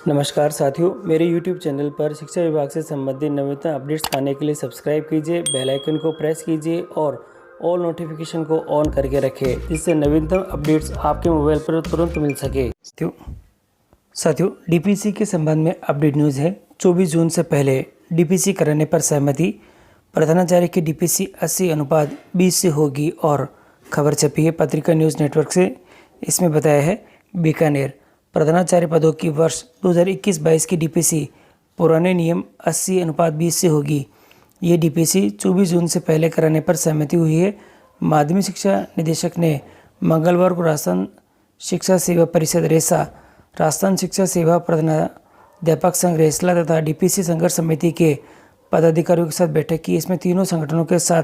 नमस्कार साथियों, मेरे YouTube चैनल पर शिक्षा विभाग से संबंधित नवीनतम अपडेट्स पाने के लिए सब्सक्राइब कीजिए, बेल आइकन को प्रेस कीजिए और ऑल नोटिफिकेशन को ऑन करके रखें, जिससे नवीनतम अपडेट्स आपके मोबाइल पर तुरंत मिल सके। साथियों, डीपीसी के संबंध में अपडेट न्यूज़ है। 24 जून से पहले डीपीसी कराने पर सहमति, प्रधानाचार्य की डीपीसी 80:20 से होगी और खबर छपी है पत्रिका न्यूज़ नेटवर्क से। इसमें बताया है बीकानेर प्रधानाचार्य पदों की वर्ष 2021-22 की डीपीसी पुराने नियम 80:20 से होगी। ये डीपीसी 24 जून से पहले कराने पर सहमति हुई है। माध्यमिक शिक्षा निदेशक ने मंगलवार को राजस्थान शिक्षा सेवा परिषद रेसा, राजस्थान शिक्षा सेवा प्रधानाध्यापक संघ रेसला तथा डीपीसी संघर्ष समिति के पदाधिकारियों के साथ बैठक की। इसमें तीनों संगठनों के साथ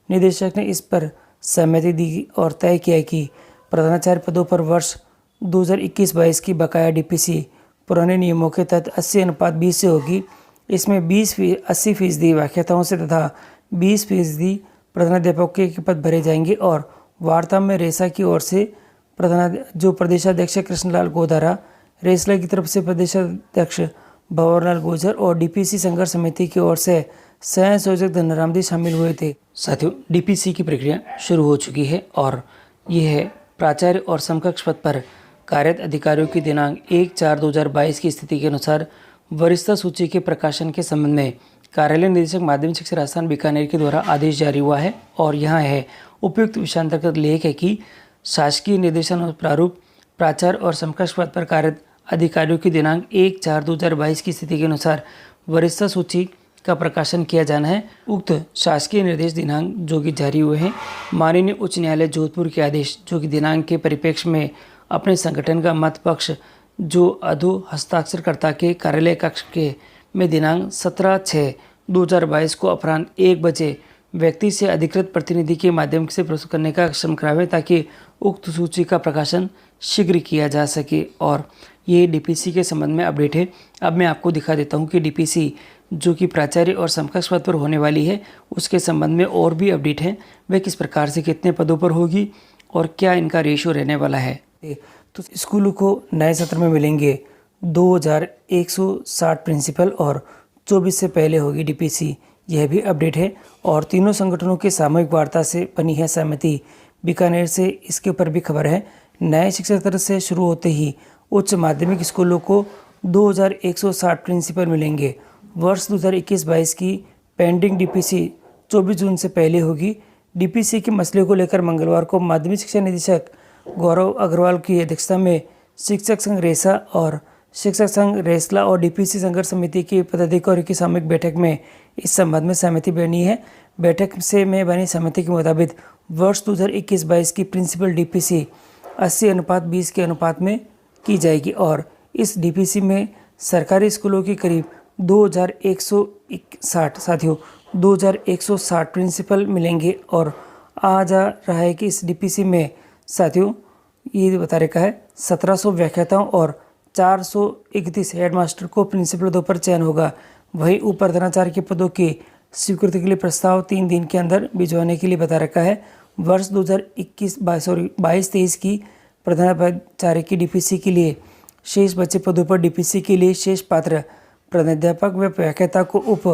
निदेशक ने इस पर सहमति दी और तय किया कि प्रधानाचार्य पदों पर वर्ष 2021-22 की बकाया डीपीसी पुराने नियमों के तहत 80:20 से होगी। इसमें 80% व्याख्याताओं से तथा 20% प्रधानाध्यापकों के पद भरे जाएंगे और वार्ता में रेसा की ओर से प्रदेशाध्यक्ष कृष्णलाल गोदारा, रेसला की तरफ से प्रदेशाध्यक्ष भंवरलाल गुर्जर और डीपीसी संघर्ष समिति की ओर से सह संयोजक धनराम दी शामिल हुए थे। साथियों, डीपीसी की प्रक्रिया शुरू हो चुकी है और यह है प्राचार्य और समकक्ष पद पर कार्यरत अधिकारियों की दिनांक 1/4/2022 की स्थिति के अनुसार वरिष्ठता सूची के प्रकाशन के संबंध में कार्यालय निदेशक माध्यमिक शिक्षा राजस्थान बीकानेर के द्वारा आदेश जारी हुआ है। और यहाँ है उपयुक्त विषयांतर्गत लेख है कि शासकीय निर्देशन और प्रारूप प्राचार्य और समकक्ष पद पर कार्यरत अधिकारियों की दिनांक 1/4/2022 की स्थिति के अनुसार वरिष्ठता सूची का प्रकाशन किया जाना है। उक्त शासकीय निर्देश दिनांक जो कि जारी हुए हैं, माननीय उच्च न्यायालय जोधपुर के आदेश जो कि दिनांक के परिप्रेक्ष्य में अपने संगठन का मत पक्ष जो अधो हस्ताक्षरकर्ता के कार्यालय कक्ष के में दिनांक 17/6/2022 को अपराह्न 1 बजे व्यक्ति से अधिकृत प्रतिनिधि के माध्यम से प्रस्तुत करने का श्रम करावे ताकि उक्त सूची का प्रकाशन शीघ्र किया जा सके। और ये डीपीसी के संबंध में अपडेट है। अब मैं आपको दिखा देता हूँ कि डीपीसी जो कि प्राचार्य और समकक्ष पद पर होने वाली है, उसके संबंध में और भी अपडेट है। वह किस प्रकार से कितने पदों पर होगी और क्या इनका रेशियो रहने वाला है। तो स्कूलों को नए सत्र में मिलेंगे 2160 प्रिंसिपल और 24 से पहले होगी डीपीसी। यह भी अपडेट है। और तीनों संगठनों के सामूहिक वार्ता से बनी है सहमति। बीकानेर से इसके ऊपर भी खबर है। नए शिक्षा सत्र से शुरू होते ही उच्च माध्यमिक स्कूलों को 2160 प्रिंसिपल मिलेंगे। वर्ष 2021-22 की पेंडिंग डीपीसी 24 जून से पहले होगी। डीपीसी के मसले को लेकर मंगलवार को माध्यमिक शिक्षा निदेशक गौरव अग्रवाल की अध्यक्षता में शिक्षक संघ रेसा और शिक्षक संघ रेसला और डीपीसी संघर्ष समिति के पदाधिकारियों की सामूहिक बैठक में इस संबंध में सहमति बनी है। बैठक से में बनी सहमति के मुताबिक वर्ष 2021-22 की प्रिंसिपल डीपीसी 80:20 के अनुपात में की जाएगी और इस डीपीसी में सरकारी स्कूलों की करीब 2160 साथियों 2160 प्रिंसिपल मिलेंगे। और आ जा रहा है कि इस डीपीसी में साथियों ये बता रखा है 1700 व्याख्याताओं और 431 हेडमास्टर को प्रिंसिपल पदों पर चयन होगा। वहीं उप प्रधानाचार्य के पदों की स्वीकृति के लिए प्रस्ताव 3 दिन के अंदर भिजवाने के लिए बता रखा है। वर्ष 2022-23 की प्रधानाचार्य की डीपीसी के लिए शेष बचे पदों पर डीपीसी के लिए शेष पात्र प्रधानाध्यापक व व्याख्याता को उप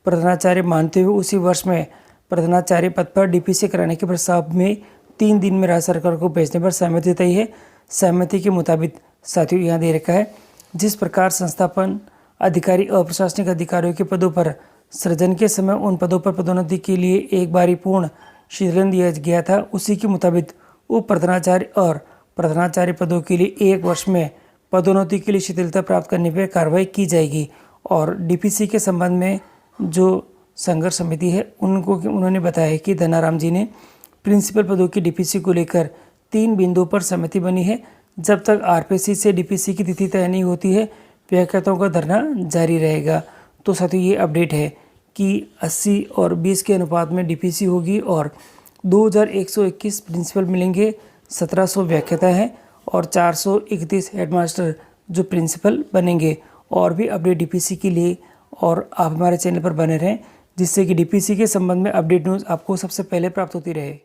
प्रधानाचार्य मानते हुए उसी वर्ष में प्रधानाचार्य पद पर डीपीसी कराने के प्रस्ताव में 3 दिन में राज्य सरकार को भेजने पर सहमति तय है। सहमति के मुताबिक साथियों यहाँ दे रखा है, जिस प्रकार संस्थापन अधिकारी और प्रशासनिक अधिकारियों के पदों पर सृजन के समय उन पदों पर पदोन्नति के लिए एक बारी पूर्ण शीतलन दिया गया था, उसी के मुताबिक उप प्रधानाचार्य और प्रधानाचार्य पदों के लिए 1 वर्ष में पदोन्नति के लिए शिथिलता प्राप्त करने पर कार्रवाई की जाएगी। और डीपीसी के संबंध में जो संघर्ष समिति है उन्होंने बताया है कि धनाराम जी ने प्रिंसिपल पदों की डीपीसी को लेकर 3 बिंदुओं पर सहमति बनी है। जब तक आरपीसी से डीपीसी की तिथि तय नहीं होती है, व्याख्याताओं का धरना जारी रहेगा। तो साथियों ये अपडेट है कि 80 और 20 के अनुपात में डीपीसी होगी और 2121 प्रिंसिपल मिलेंगे, 1700 व्याख्याता हैं और 431 हेडमास्टर जो प्रिंसिपल बनेंगे। और भी अपडेट डीपीसी के लिए और आप हमारे चैनल पर बने रहें, जिससे कि डीपीसी के संबंध में अपडेट न्यूज़ आपको सबसे पहले प्राप्त होती रहे।